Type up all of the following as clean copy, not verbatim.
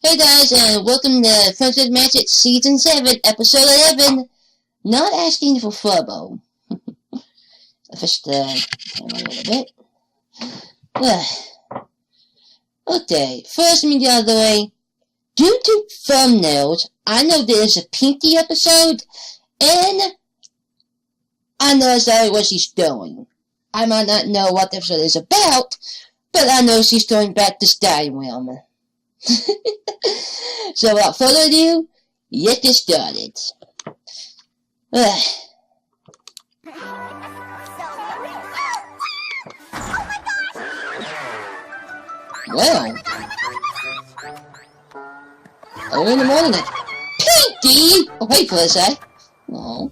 Hey guys, and welcome to Friendship Magic Season 7, Episode 11. Not asking for trouble. Just, hang on a little bit. Okay, first let me get out of the way. Due to thumbnails, I know there's a Pinky episode, and I know exactly what she's doing. I might not know what the episode is about, but I know she's going back to Sky Realm. So without further ado, let's get started. Well, early in the morning, Pinky! Oh, wait for a sec. Oh.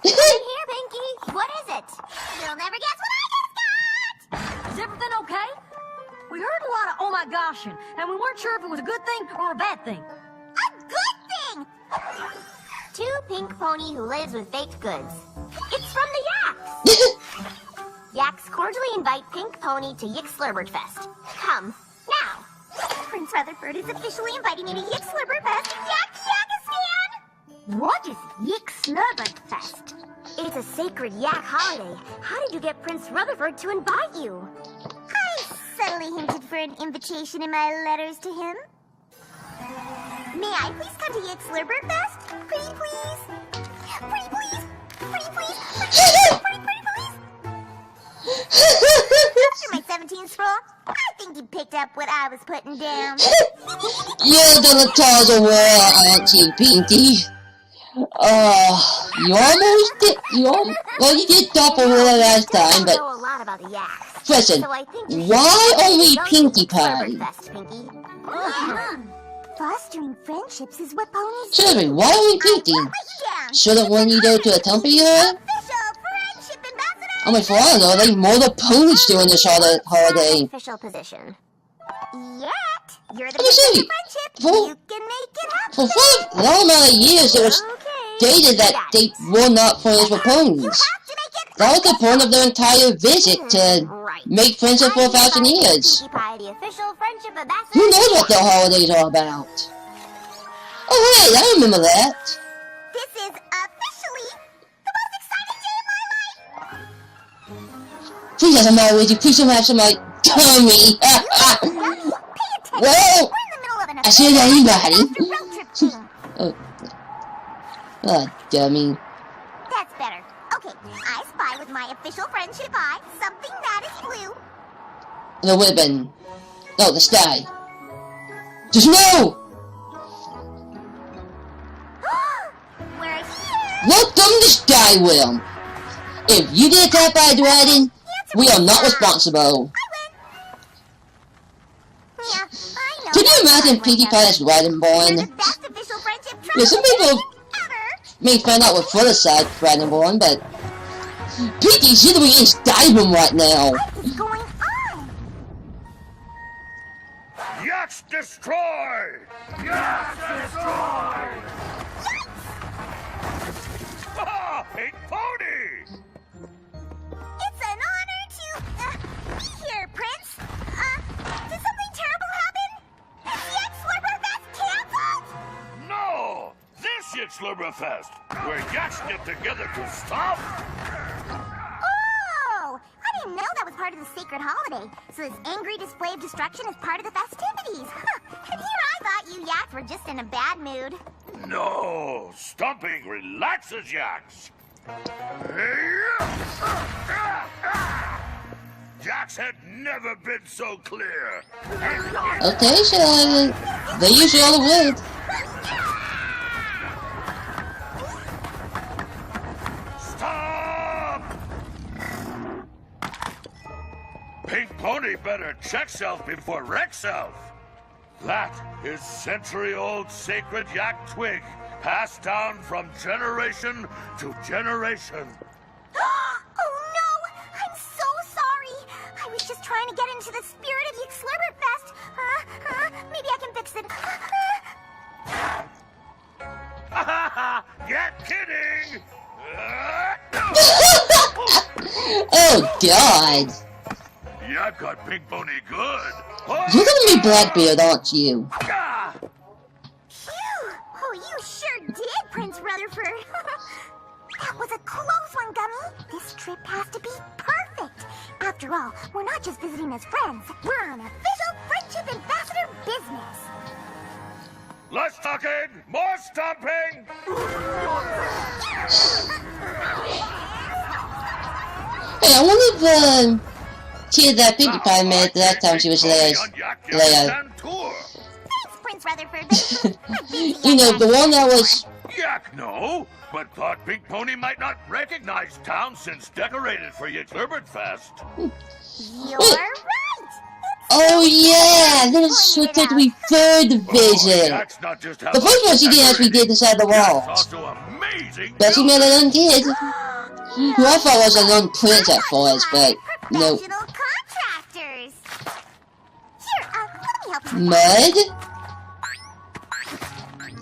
Here, Pinky. What is it? You'll never guess what I just got! Is everything okay? We heard a lot of oh my gosh, and we weren't sure if it was a good thing or a bad thing. A good thing! To Pink Pony who lives with baked goods. It's from the Yaks! Yaks cordially invite Pink Pony to Yick Slurberg Fest. Come, now! Prince Rutherford is officially inviting me to Yick Slurberg Fest in Yakistan! What is Yick Slurberg Fest? It's a sacred yak holiday. How did you get Prince Rutherford to invite you? I subtly hinted for an invitation in my letters to him. May I please come to Yick Slurberg Fest? Pretty please? Pretty please? Pretty please? Pretty please? After my 17th scroll, I think he picked up what I was putting down. You're gonna cause a war, aren't you, Pinky? You almost did. Well, you did top a war last time, but. I know a lot about the Yaks. Listen, So I think why only Pinkie Pie? Fest, Pinky. Fostering friendships is what ponies do. Seriously, why only Pinky? Shouldn't one you go to accompany her? Official friendship ambassador. I mean, for all I know, they more the ponies during this holiday. Official position. Yet, you're the Let me see. of friendship. For- You can make it happen. For a long amount of years, it was stated that they were not friends with You ponies. have to make it. That was the point of their entire visit, to Right. make friendship for 1,000 years. Pinkie Pie, the official friendship ambassador. Who knows what the holidays are about? Oh wait, I remember that. This is officially the most exciting day of my life. Please have somebody with you. Please don't have somebody tell me. Pay attention. Well, We're in the middle of an I said anybody. road trip team. Oh, dummy. That's better. Okay, I spy with my official friendship eye something that is blue. The ribbon. No, the sky. Just no! We're here. Welcome to Sky Realm. If you get attacked by a dragon, we are not responsible. Yeah, I know. Can you imagine Pinkie Pie as You're Dragonborn? the best official friendship Yeah, some people ever. may find out with Footaside Dragonborn, but Pinky's literally in Skyrim right now. What is going on? Yaks destroy! Yaks destroy! Ah, Pink Pony! It's an honor to be here, Prince. Did something terrible happen? Is the X-Slurberfest canceled? No! This Yik Slurberfest, where Yaks get together to stop. Oh! I didn't know that was part of the sacred holiday. So this angry display of destruction is part of the festivities. And here I thought you Yaks were just in a bad mood. No! Stomping relaxes Yaks. Yaks had never been so clear. Okay, so they use all the wood. Stop! Pink Pony better check self before wreck self. That is century-old sacred yak twig, passed down from generation to generation. Oh no! I'm so sorry! I was just trying to get into the spirit of Yick Slurberfest. Maybe I can fix it. Get kidding! Oh, God. Yak got Pink Pony good. You're gonna be Blackbeard, aren't you? Ah! Phew! Oh, you sure did, Prince Rutherford. That was a close one, Gummy. This trip has to be perfect. After all, we're not just visiting as friends. We're on official Friendship Ambassador business. Less talking, more stomping. Hey, I wonder if kid that Pinkie Pie met that time she was Leia's. Thanks, Prince Rutherford. You know, the one that was. Yak, no, but thought Pink Pony might not recognize town since decorated for Yxlurbertfest. You're right. Oh yeah, that was so that we third visit. Yak's not just The first one she did actually did inside the Yak's walls. also amazing. But she met a young kid who I thought was a young prince at first, but no. Professional contractors. Here, let me help you. Mud?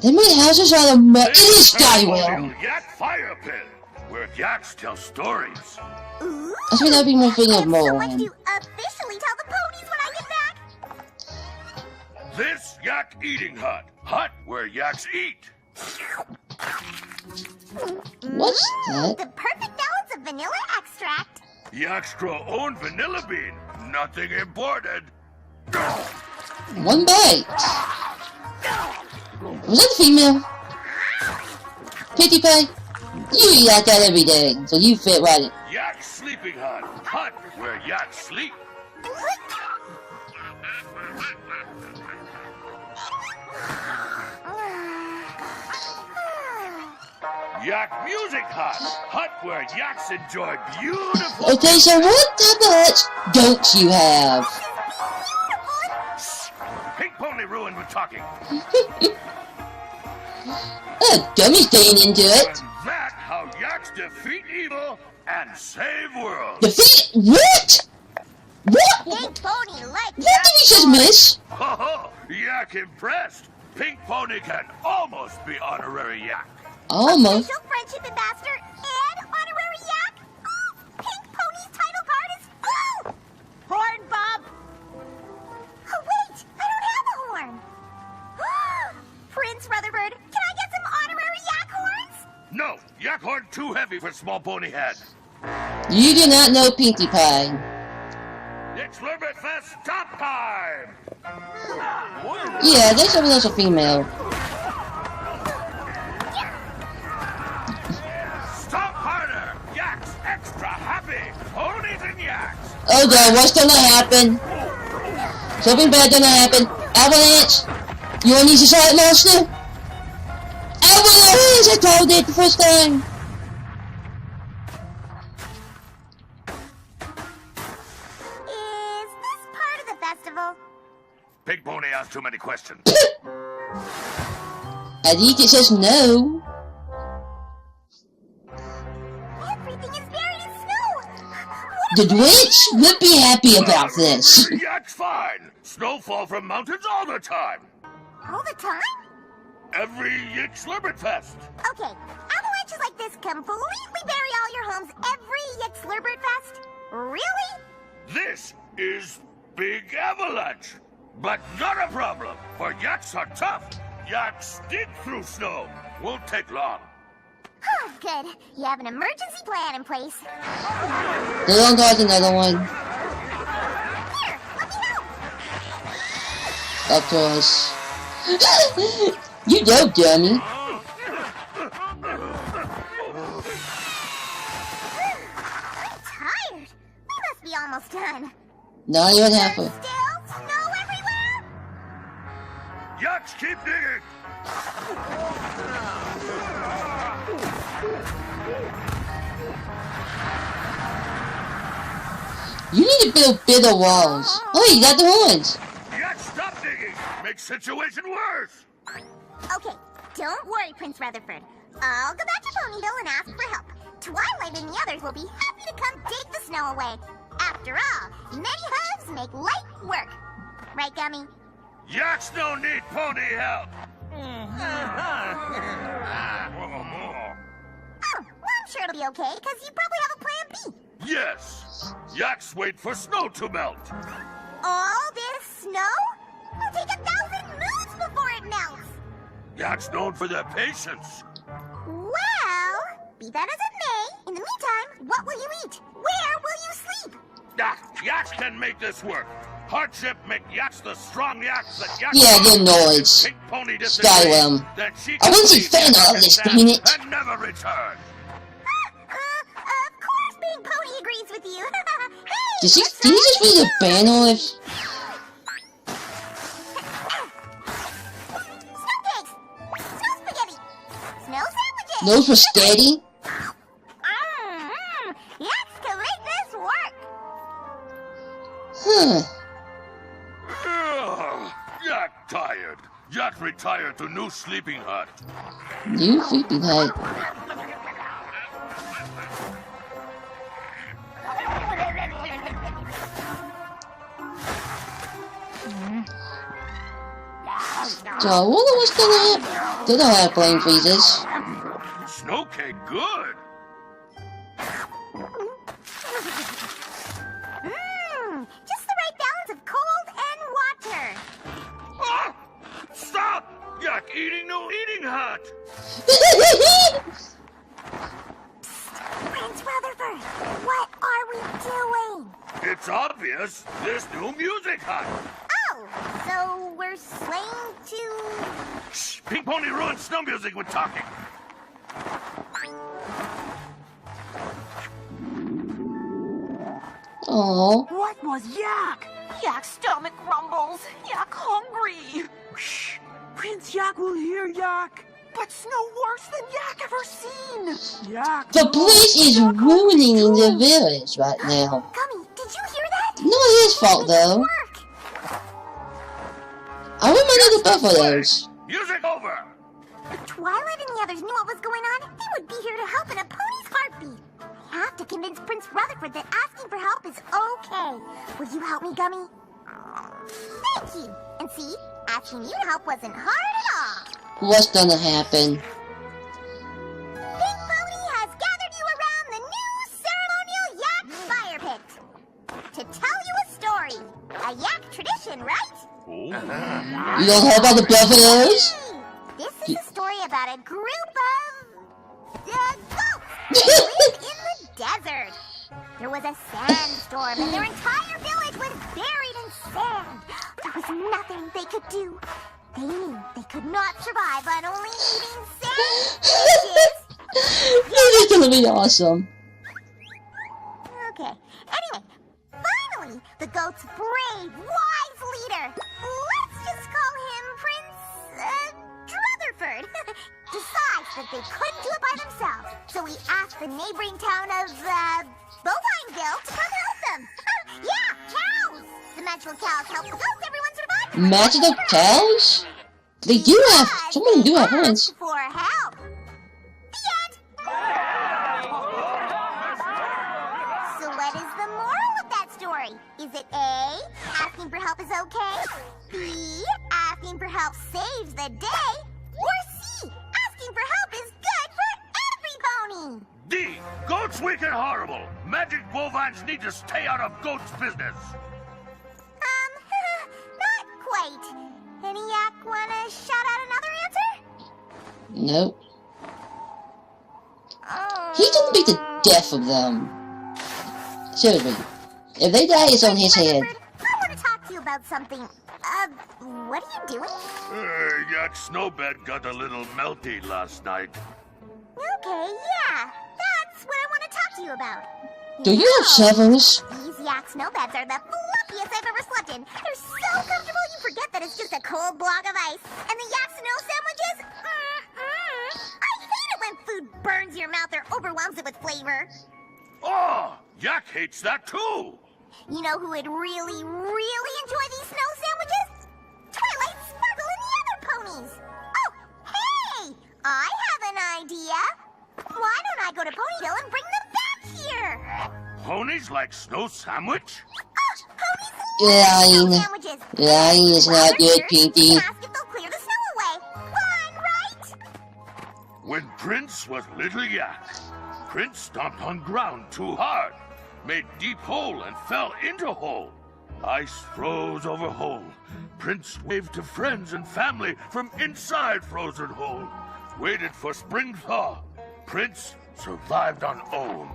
They made houses out of mud. It is Skywell! Yak Fire Pit, where Yaks tell stories. Ooh. I think that'd be more thing of So more. much to officially tell the ponies when I get back. This Yak Eating Hut. Hut where Yaks eat. What's that? The perfect balance of vanilla extract. Yaks grow own vanilla bean. Nothing imported. One bite. Was that the female? Pinkie Pie? You eat like that every day, so you fit right in. Yak Sleeping Hut. Hut where Yaks sleep. Yak Music Hut. Hut where Yaks enjoy beautiful... Okay, so what type of huts don't you have? Pink Pony ruined with talking. Dummy's getting into it. And that's how Yaks defeat evil and save worlds. Defeat? What? What? Pink Pony like What did we just miss? Ho ho! Yak impressed. Pink Pony can almost be honorary Yak. Almost. Official Friendship Ambassador and honorary Yak. Oh, Pink Pony's title card is full. Horn, Bob! Oh, wait, I don't have a horn. Prince Rutherford, can I get some honorary Yak horns? No, Yak horn too heavy for small pony head. You do not know Pinkie Pie. It's Yxlurbertfest top time. Yeah, there's someone else a female. Stop harder. Yaks extra happy. Ponies and Yaks. Oh god, what's gonna happen? Something bad gonna happen. Avalanche! You want to use a silent monster? Avalanche! I told it the first time! Is this part of the festival? Pink Pony asked too many questions. I think it says no. Everything is buried in snow. The Witch would be happy about this. Yak's fine. Snowfall from mountains all the time. All the time? Every Yxlurbertfest. Okay, avalanches like this completely bury all your homes every Yxlurbertfest? Really? This is Big Avalanche. But not a problem, for Yaks are tough. Yaks dig through snow. Won't take long. Oh, good. You have an emergency plan in place. They don't cause another one. Here, let me help. Of course. You dope, dummy. I'm tired. We must be almost done. Not even halfway. Still snow everywhere? Yaks keep digging. You need to build bigger walls. Oh, you got the horns. Yaks stop digging. Makes situation worse. Okay, don't worry, Prince Rutherford. I'll go back to Ponyville and ask for help. Twilight and the others will be happy to come dig the snow away. After all, many hooves make light work. Right, Gummy? Yaks no need pony help. Oh, well, I'm sure it'll be okay, because you probably have a plan B. Yes. Yaks wait for snow to melt. All this snow? It'll take 1,000 moons before it melts. Yaks known for their patience. Well, be that as it may, in the meantime, what will you eat? Where will you sleep? Yaks can make this work. Hardship make Yaks the strong Yaks that Yaks. Yeah, good noise. Pink Pony Skyrim. that she I wouldn't say fan of this, damn it. and never return. Of course Pink Pony agrees with you. Hey, Did he just read a ban off? Snow cakes! Snow spaghetti! Snow sandwiches! No spaghetti? Yaks can make this work! Huh. Yak tired. Yak retired to new sleeping hut. New sleeping hut. So I wonder what's gonna happen. They don't have brain freezes. Snow cake good. Just the right balance of cold and water. Ah! Stop! Yak eating new eating hut. Prince Rutherford, what are we doing? It's obvious. This new music hut. Oh, so we're slaying to... Shh! Pink Pony ruined snow music with talking. Oh. What was Yak? Yak's stomach rumbles. Yak hungry. Shh. Prince Yak will hear Yak. But snow worse than Yak ever seen. Yak. The place is ruining the village right now. Gummy, did you hear that? Not his fault though. Work. I want my little buffaloes. Music over. If Twilight and the others knew what was going on, they would be here to help in a pony's heartbeat. I have to convince Prince Rutherford that asking for help is okay. Will you help me, Gummy? Thank you. And see, asking you to help wasn't hard at all. What's gonna happen? Pink Pony has gathered you around the new ceremonial yak fire pit. To tell you a story. A yak tradition, right? You don't know about the buffaloes? This is a story about a group of goats who live in the desert. There was a sandstorm and their entire village was buried in sand. There was nothing they could do. They knew they could not survive on only eating sandwiches. This is gonna be awesome. Okay. Anyway, finally, the goat's brave, wise leader, let's just call him Prince Rutherford, decides that they couldn't do it by themselves. So he asked the neighboring town of Bovineville to come help them. Yeah, cows. The magical cows help the goats. Everyone survived. Magical cows? They do have. Some of them do have horns. For help. The end. So what is the moral of that story? Is it A, asking for help is okay? B, asking for help saves the day? Or C, asking for help is good for every pony? D. Goats weak and horrible. Magic bovines need to stay out of goats' business. Not quite. Any yak wanna shout out another answer? Nope. He's gonna be the death of them. Seriously. If they die, it's on his head. Rutherford, I want to talk to you about something. What are you doing? Yak snowbed got a little melty last night. Okay, yeah. That's what I want to talk to you about. Do you have shovels? These yak snowbeds are the fluffiest I've ever slept in. They're so comfortable you forget that it's just a cold block of ice. And the yak snow sandwiches? I hate it when food burns your mouth or overwhelms it with flavor. Oh, Yak hates that too. You know who would really, really enjoy these snow sandwiches? Twilight, Sparkle, and the other ponies. Oh, hey! I have an idea. Why don't I go to Ponyville and bring them back here? Ponies like snow sandwich? Ponies Lying. love sandwiches. Lying is not good, Pinky. Ask if they'll clear the snow away. Fun, right? When Prince was little Yak, Prince stomped on ground too hard. made deep hole and fell into hole. Ice froze over hole. Prince waved to friends and family from inside frozen hole. Waited for spring thaw. Prince survived on own.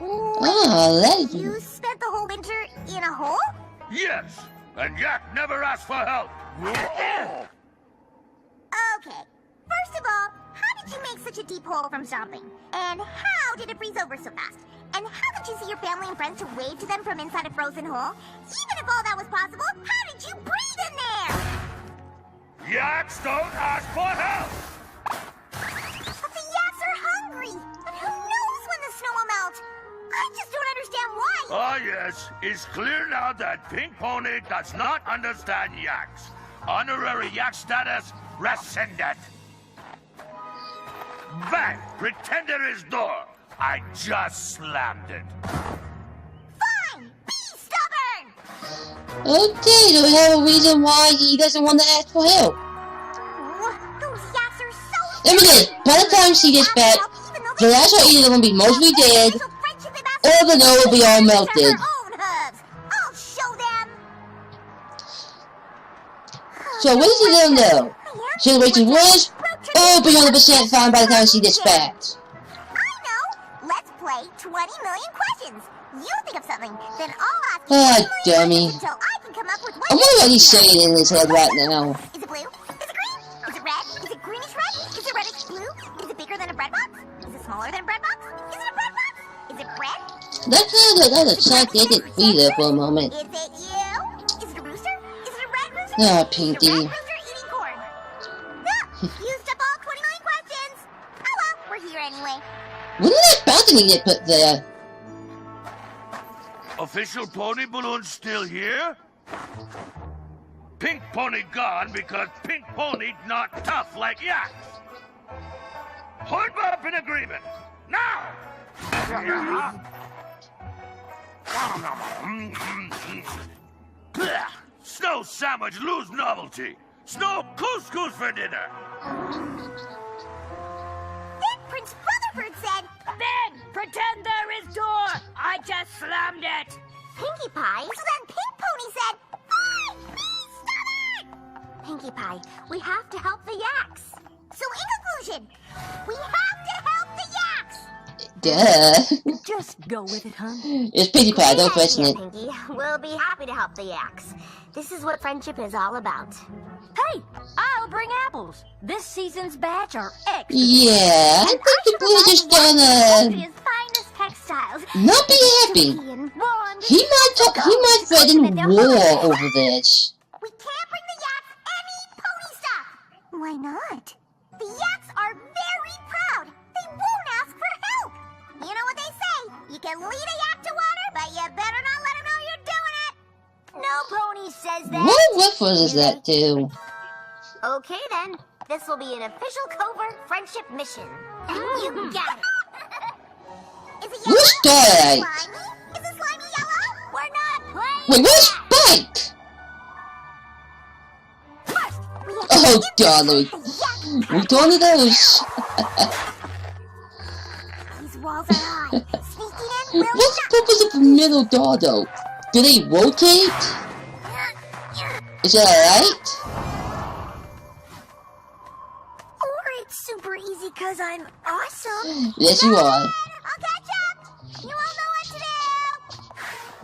Oh, that... You spent the whole winter in a hole? Yes, and Yak never asked for help. Okay. First of all, how did you make such a deep hole from stomping? And how did it freeze over so fast? And how did you see your family and friends to wave to them from inside a frozen hole? Even if all that was possible, how did you breathe in there? Yaks don't ask for help. But the yaks are hungry. And who knows when the snow will melt? I just don't understand why. Ah, yes. It's clear now that Pink Pony does not understand yaks. Honorary yak status rescinded. Bang! Pretender is door. I just slammed it. Fine! Be stubborn! Okay, do we have a reason why he doesn't want to ask for help? Those yaks are so... Let me guess, by the time she gets back, the last are either going to be mostly dead, or the snow will be all melted. I'll show them. So what is it gonna know? Generation was, or be 100% fine by the time she gets back? I know. Let's play 20 million questions. You think of something, then I'll ask you 20 million dummy. questions until I can come up with I what wonder what he's saying in his head right now. Is it blue? Is it green? Is it red? Is it greenish red? Is it reddish blue? Is it bigger than a bread box? Is it smaller than a bread box? Is it a bread box? Is it bread? That sounds like that's a check they didn't be there for a moment. Is it you? Is it a rooster? Is it a red rooster? Ah, Is it a Pinky. red rooster eating corn? Used up all 20 million questions. Oh well, we're here anyway. When did that balcony get put there? Official pony balloon still here? Pink Pony gone because Pink Pony not tough like yaks. Hold up in agreement. Now! Snow sandwich lose novelty. Snow couscous for dinner. Then Prince Rutherford said, Ben, pretend there is door. I just slammed it. Pinkie Pie. So then Pink Pony said, fine, be stubborn. Pinkie Pie, we have to help the yaks. So in conclusion, we have to help the yaks. Duh. Just go with it, huh? It's Pinkie Pie, don't Great question idea, it. Pinkie. We'll be happy to help the yaks. This is what friendship is all about. Hey, I'll bring apples. This season's batch are extra. Yeah, I think we're just gonna His finest textiles. not be happy. He might threaten war over this. We can't bring the yaks any pony stuff. Why not? The yaks are very proud. They won't ask for help. You know what they say? You can lead a yak to water, but you better not let him know you're doing it. No pony says that. What reference is that to? Okay then. This will be an official covert friendship mission. You got it. Is it yellow? Where's Starlight? Slimy? Is it slimy yellow? We're not playing. Wait, where's Spike? First, we have to Oh, get darling. the yak. We're going to those. These walls are high. Sneaking in will What's the purpose of the middle door, though? Do they rotate? Is it alright? Or it's super easy because I'm awesome. Yes, you are. I'll catch up. You all know what to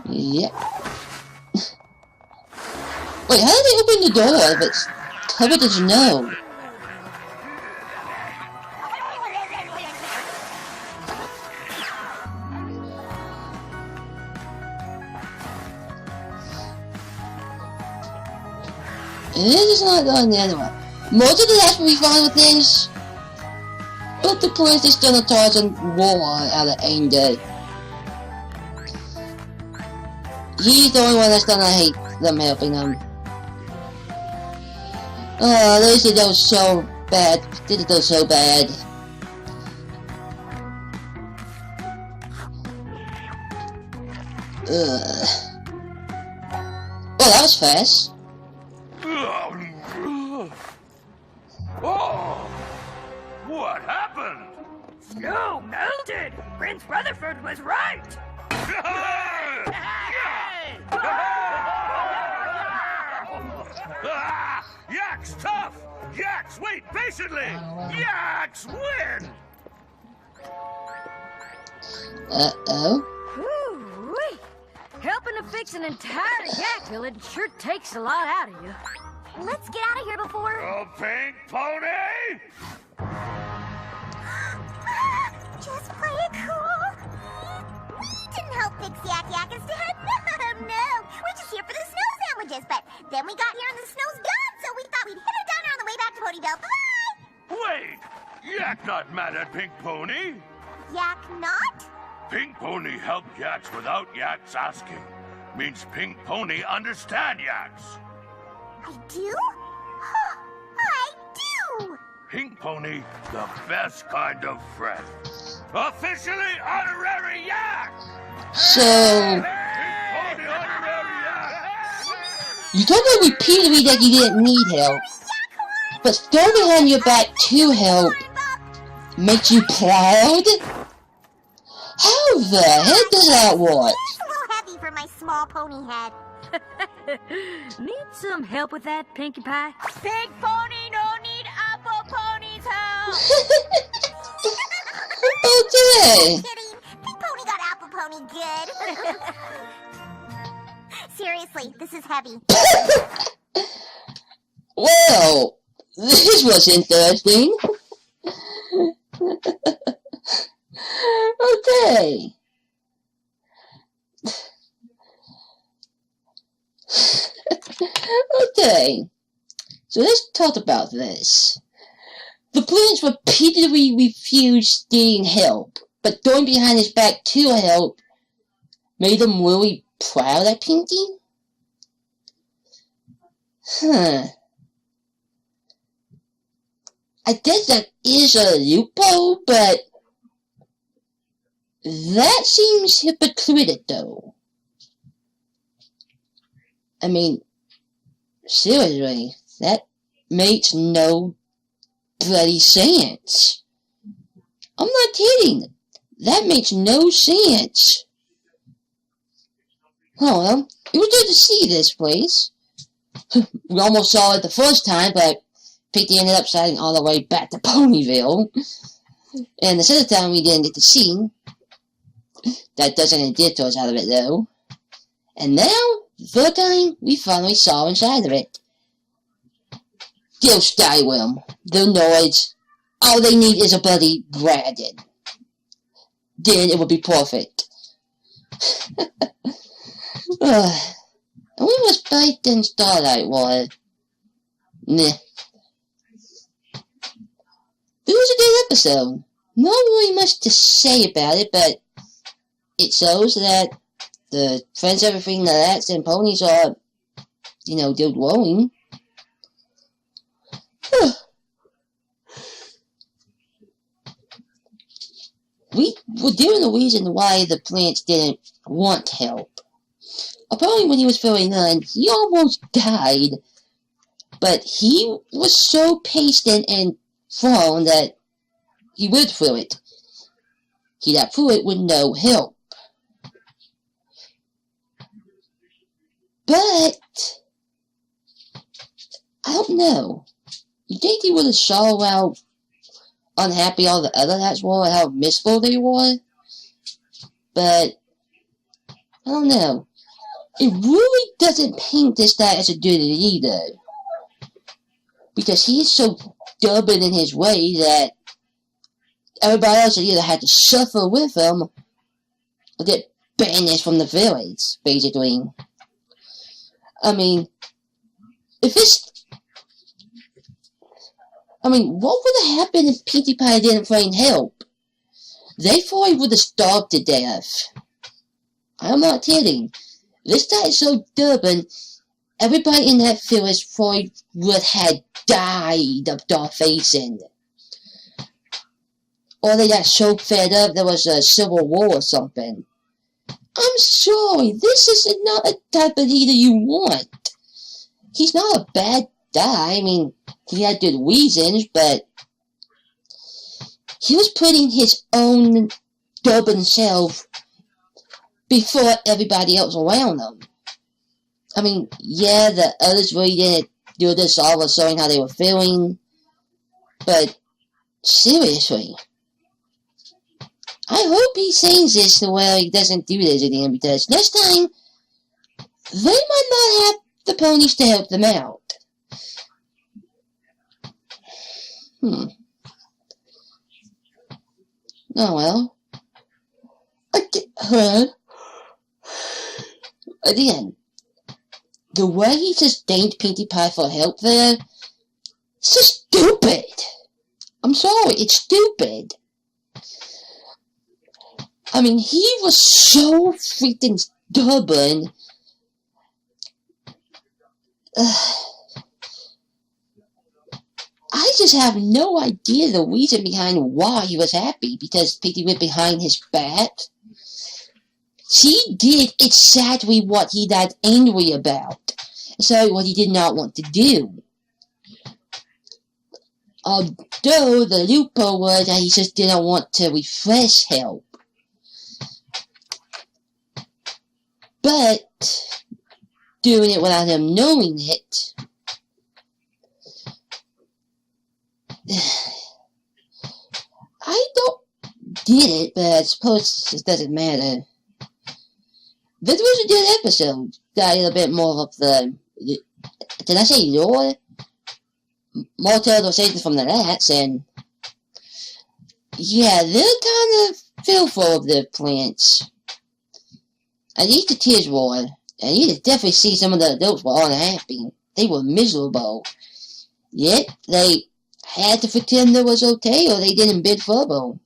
do. Yep. Wait, how did they open the door if it's covered in snow? And this is not going the other way. Most of the rest will be fine with this. But the prince is gonna toss and war out of anger. He's the only one that's gonna hate them helping him. Oh, this is so bad. This is so bad. Ugh. Well, that was fast. Oh! What happened? Snow melted. Prince Rutherford was right. Yak's tough! Yaks wait patiently! Yaks win! Uh-oh. Woo-wee. Helping to fix an entire yak village sure takes a lot out of you. Let's get out of here before... Oh, Pink Pony! Just play it cool. We didn't help fix Yak Yak instead. No. We're just here for the snow sandwiches. But then we got here and the snow's gone, so we thought we'd hit it down on the way back to Ponyville. Bye! Wait! Yak not mad at Pink Pony. Yak not? Pink Pony helped Yaks without Yaks asking. Means Pink Pony understand Yaks. I do? I do! Pink Pony, the best kind of friend. Officially honorary Yak! So, Pink Pony honorary Yak! you told me repeatedly that you didn't need help, but throwing behind your back to help makes you proud? How the heck does that work? It's a little heavy for my small pony head. Need some help with that, Pinkie Pie? Pink Pony no need Apple Pony's help. Okay. Kidding. Pink Pony got Apple Pony good. Seriously, this is heavy. Well, this was interesting. Okay. Okay. So let's talk about this. The prince repeatedly refused getting help, but going behind his back to help made him really proud of Pinky? Huh. I guess that is a loophole, but that seems hypocritical, though. I mean, seriously, that makes no bloody sense. I'm not kidding. That makes no sense. Oh, well, it was good to see this place. We almost saw it the first time, but Pinky ended up sliding all the way back to Ponyville. And the second time we didn't get to see. That doesn't get us out of it, though. And now, the third time, we finally saw inside of it. They'll stay with them. They'll know it. All they need is a bloody dragon. Then it will be perfect. And we was baked in Starlight was. Nah. This was a good episode. Not really much to say about it, but it shows that the friends everything that acts and ponies are, you know, they're growing. We were given the reason why the plants didn't want help. Apparently when he was feeling none, he almost died. But he was so patient and firm that he went through it. He got through it with no help. But I don't know. You think he would have saw how unhappy all the other hats were and how miserable they were? But I don't know. It really doesn't paint this guy as a good leader. Because he's so stubborn in his way that everybody else either had to suffer with him or get banished from the village, basically. I mean, what would have happened if Pinkie Pie didn't find help? They thought he would have starved to death. I'm not kidding. This guy is so stubborn, everybody in that village thought would have died of starvation. Or they got so fed up there was a civil war or something. I'm sorry, this is not a type of leader you want. He's not a bad guy. I mean, he had good reasons, but he was putting his own stubborn self before everybody else around them. I mean, yeah, the others really didn't do this all of showing how they were feeling, but seriously, I hope he sees this to where he doesn't do this again, because next time, they might not have the ponies to help them out. Oh well. Again, the way he just thanked Pinkie Pie for help there, it's just stupid. I'm sorry, it's stupid. I mean, he was so freaking stubborn. I just have no idea the reason behind why he was happy, because Pinkie went behind his back. She did exactly what he got angry about. So what he did not want to do. Although the loophole was that he just didn't want to refresh help. But doing it without him knowing it, I don't get it, but I suppose it doesn't matter. This was a good episode. Got a little bit more of the, did I say lore? More totalizations from the rats, and yeah, they're kind of fearful of the plants. At least the kids were, and you could definitely see some of the adults were unhappy. They were miserable. Yet, they had to pretend it was okay, or they didn't bid trouble.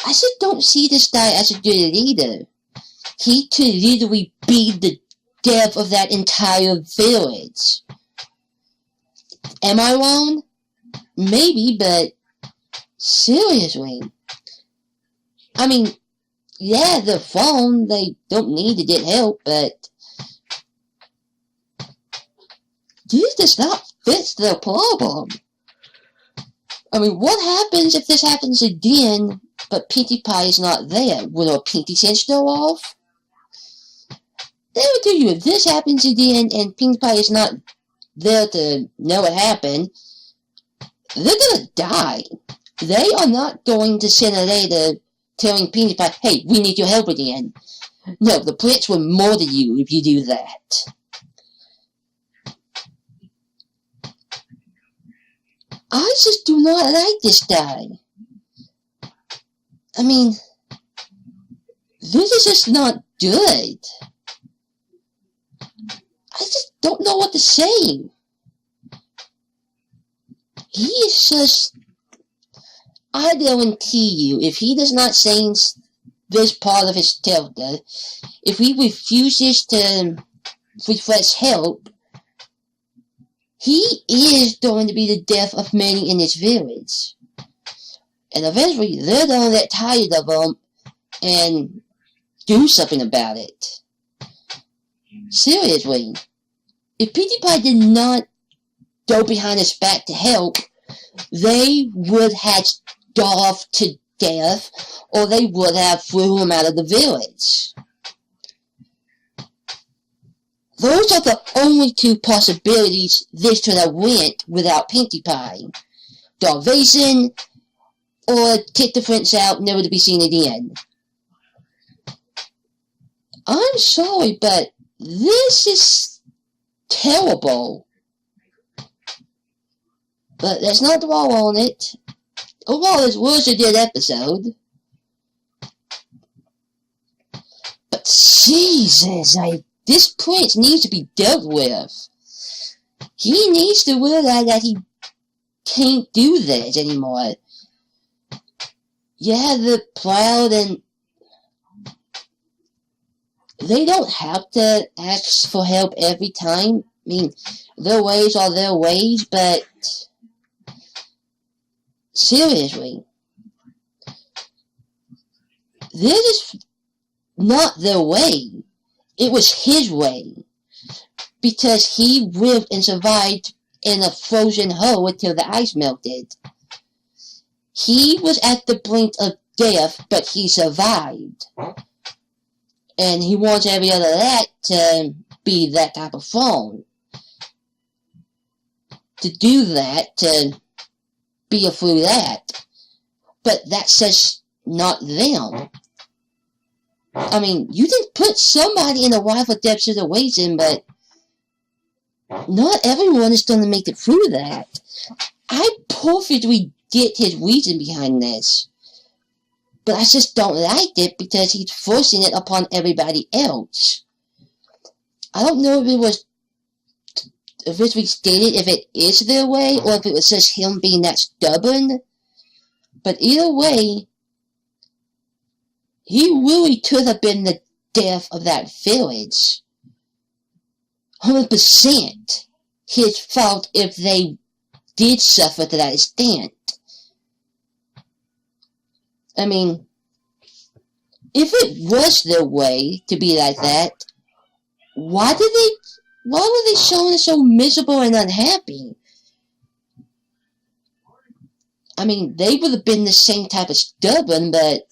I just don't see this guy as a good leader. He could literally be the death of that entire village. Am I wrong? Maybe, but seriously. I mean, yeah, they're fine. They don't need to get help, but this does not fit the problem. I mean, what happens if this happens again, but Pinkie Pie is not there? Will our Pinkie sense go off? They will tell you if this happens again and Pinkie Pie is not there to know what happened, they're gonna die. They are not going to send a letter telling Pinkie Pie, hey, we need your help again. No, the plants will murder you if you do that. I just do not like this guy. I mean, this is just not good. I just don't know what to say. He is just, I guarantee you, if he does not change this part of his character, if he refuses to request help, he is going to be the death of many in this village. And eventually, they're going to get tired of him and do something about it. Seriously. If Pinkie Pie did not go behind his back to help, they would have starved to death, or they would have threw him out of the village. Those are the only two possibilities this could have went without Pinkie Pie. Starvation, or kick the prince out, never to be seen again. I'm sorry, but this is terrible. But that's not the wall on it. Overall, this was a good episode. But Jesus, this prince needs to be dealt with. He needs to realize that he can't do this anymore. Yeah, they're proud and they don't have to ask for help every time. I mean, their ways are their ways, but seriously, this is not their way. It was his way. Because he lived and survived in a frozen hole until the ice melted. he was at the brink of death, but he survived. And he wants every other rat to be that type of phone. To do that, to be through that. But that's just not them. I mean, you can put somebody in a life or death situation, but not everyone is going to make it through that. I perfectly get his reason behind this. But I just don't like it because he's forcing it upon everybody else. I don't know if it was officially stated if it is their way or if it was just him being that stubborn. But either way, he really could have been the death of that village. 100% his fault if they did suffer to that extent. I mean, if it was their way to be like that, why were they showing us so miserable and unhappy? I mean, they would have been the same type of stubborn, but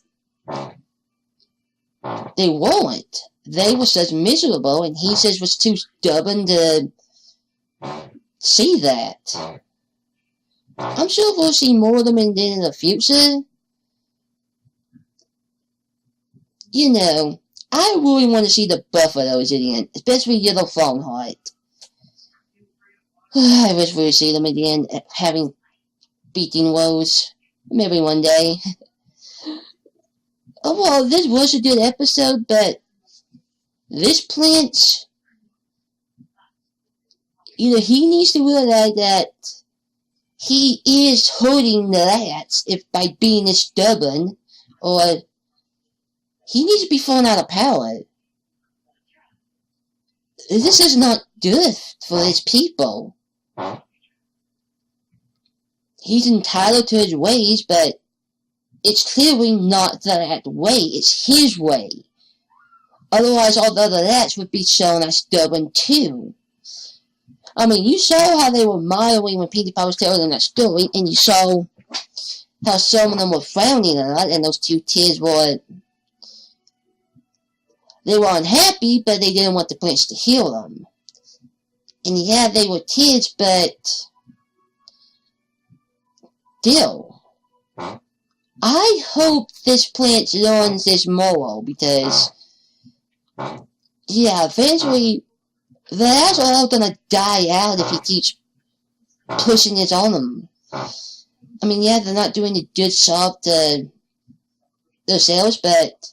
they weren't. They were just miserable, and he says was too stubborn to see that. I'm sure we'll see more of them in the future. You know, I really want to see the buffaloes again, especially Yellow Fawnheart. I wish we would see them again, having beating woes. Maybe one day. Oh, well, this was a good episode, but this plant, you know, he needs to realize that he is hurting the rats if by being this stubborn, or he needs to be thrown out of power. This is not good for his people. He's entitled to his ways, but it's clearly not that way. It's his way. Otherwise, all the other rats would be shown as stubborn too. I mean, you saw how they were smiling when Pinkie Pie was telling them that story, and you saw how some of them were frowning a lot, and those two tears were... They were unhappy, but they didn't want the prince to heal them. And yeah, they were kids, but... Still. I hope this plant learns this moral, because... Yeah, eventually... The rats are all gonna die out if he keeps pushing this on them. I mean, yeah, they're not doing a good job to themselves, but...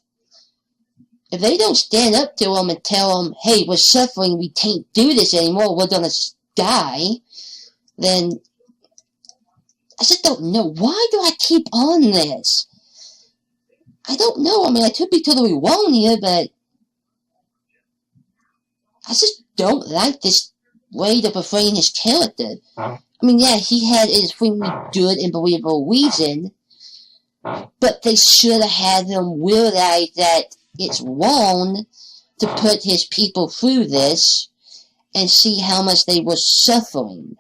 If they don't stand up to them and tell them, hey, we're suffering, we can't do this anymore, we're gonna die, then I just don't know. Why do I keep on this? I don't know. I mean, I could be totally wrong here, but I just don't like this way to portraying his character. I mean, yeah, he had a extremely good and believable reason, but they should have had him realize that it's wrong to put his people through this and see how much they were suffering.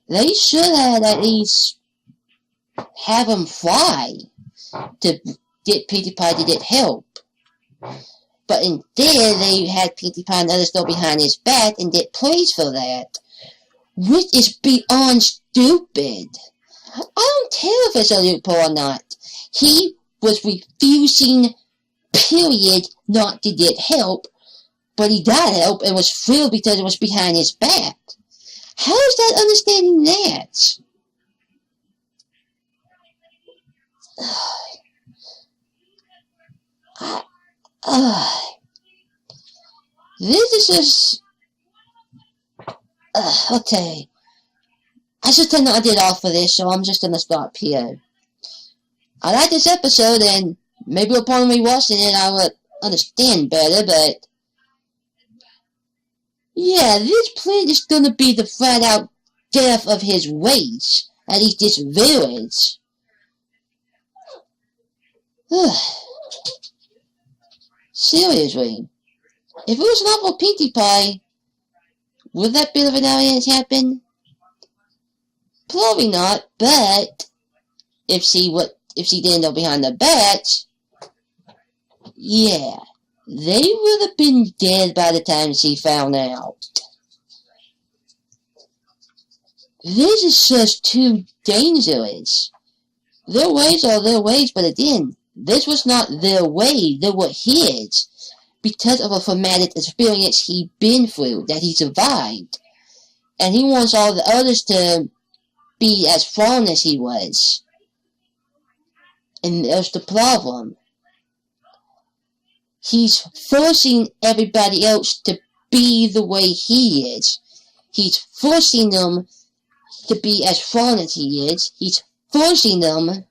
They should have at least have him fly to get Pinkie Pie to get help. But instead, they had Pinkie Pie and others go behind his back and get praise for that, which is beyond stupid. I don't care if it's a loophole or not. He was refusing, period, not to get help, but he got help and was thrilled because it was behind his back. How is that understanding that? This is just... okay. I just cannot get off of this, so I'm just gonna stop here. I like this episode, and maybe upon rewatching it I would understand better, but... yeah, this plant is gonna be the flat-out death of his race. At least this village. Seriously. If it was not for Pinkie Pie, would that bit of an alliance happen? Probably not, but if she didn't know behind the bat, yeah, they would have been dead by the time she found out. This is just too dangerous. Their ways are their ways, but again, this was not their way, they were his. Because of a traumatic experience he'd been through, that he survived. And he wants all the others to be as strong as he was. And there's the problem. He's forcing everybody else to be the way he is. He's forcing them to be as strong as he is. He's forcing them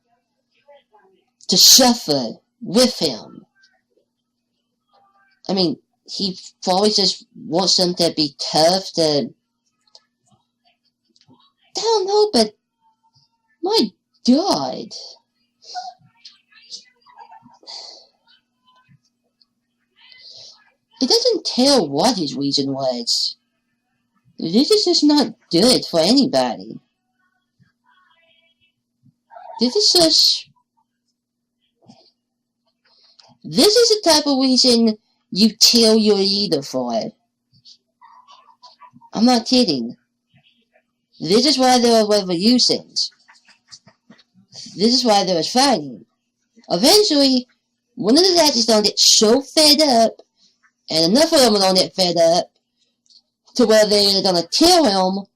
to suffer with him. I mean, he probably just wants them to be tough, I don't know, but my God. It doesn't tell what his reason was. This is just not good for anybody. This is the type of reason you tell your leader for it. I'm not kidding. This is why there are revolutions. This is why there is fighting. Eventually, one of the guys is going to get so fed up, and enough of them are going to get fed up, to where they're going to kill him,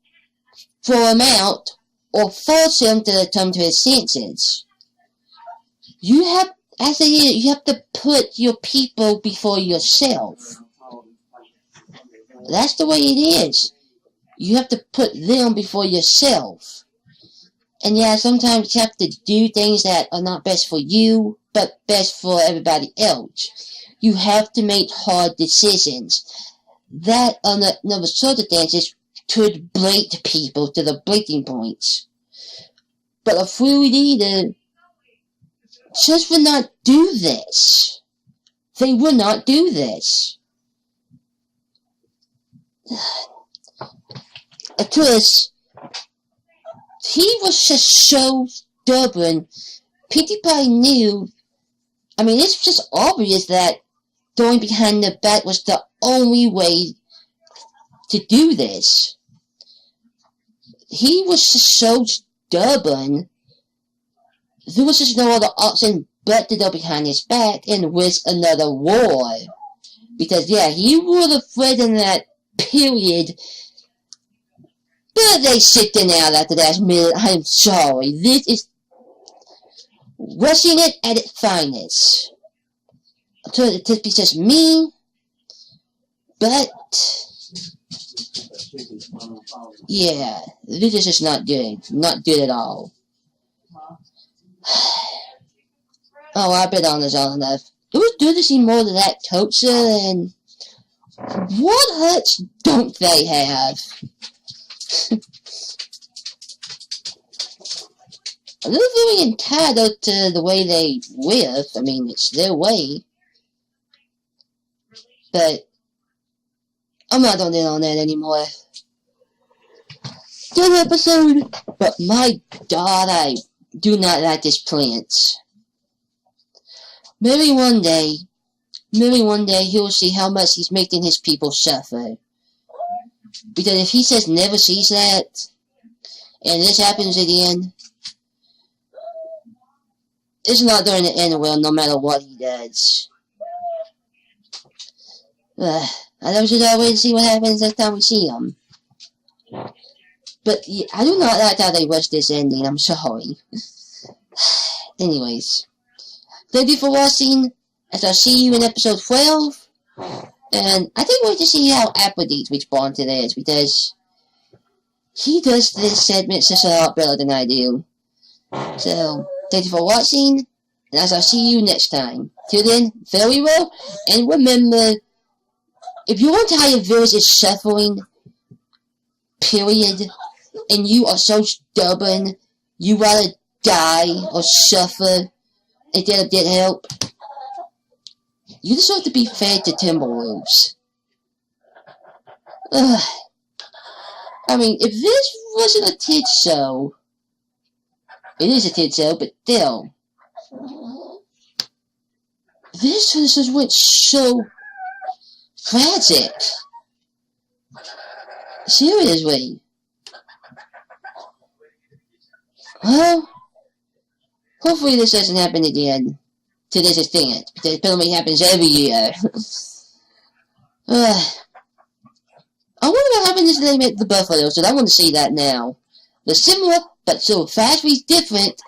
throw him out, or force him to come to his senses. You have, as a leader, you have to put your people before yourself. That's the way it is. You have to put them before yourself. And yeah, sometimes you have to do things that are not best for you, but best for everybody else. You have to make hard decisions. That, under circumstances, could break people to the breaking points. But a true leader just would not do this. They would not do this. Of course, he was just so stubborn. Pinkie Pie knew. I mean, it's just obvious that going behind the back was the only way to do this. He was just so stubborn. There was just no other option but to go behind his back and risk another war. Because, yeah, he would have fled in that period. But they sickened out after that minute. I'm sorry. This is rushing it at its finest. It could be just me. But yeah, this is just not good. Not good at all. Oh, I've been on this long enough. It was good to see more of that culture, and what huts don't they have? They're very entitled to the way they live. I mean, it's their way. But I'm not going to get on that anymore. Good episode, but my God, I do not like this plant. Maybe one day he'll see how much he's making his people suffer. Because if he says never sees that, and this happens again, it's not going to end well no matter what he does. I know we should all wait to see what happens next time we see him. But yeah, I do not like how they rushed this ending, I'm sorry. Anyways, thank you for watching, as I'll see you in episode 12. And I think we'll wait to see how Applebee's respond to this, because he does this segment just a lot better than I do. So, thank you for watching, and as I'll see you next time. Till then, very well, and remember, if your entire village is suffering, period, and you are so stubborn, you rather die or suffer instead of get help, you deserve to be fed to Timberwolves. I mean, if this wasn't a kid's show, It is a tinsel, but still. This just went so tragic. Seriously. Well, hopefully this doesn't happen again to this extent, because it probably happens every year. I wonder what happened to they met the buffalo, so I want to see that now. They're similar, but so vastly different.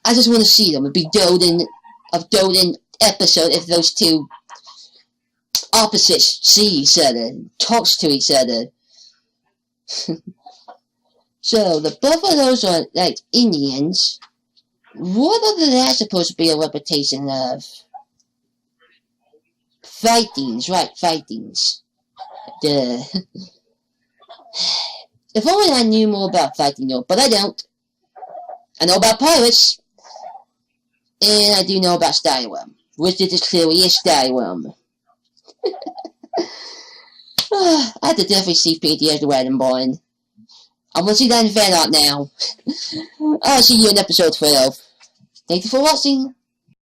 I just want to see them. It'd be a golden episode if those two opposites see each other, talks to each other. So, the buffaloes are like Indians. What are that supposed to be a reputation of? Fightings, right, fightings. Duh. If only I knew more about fighting though, but I don't. I know about pirates. And I do know about Skyrim, which is clearly a Skyrim. I have to definitely see Petey as the wedding barn. I'm gonna see that in fan art now. I'll see you in episode 12. Thank you for watching.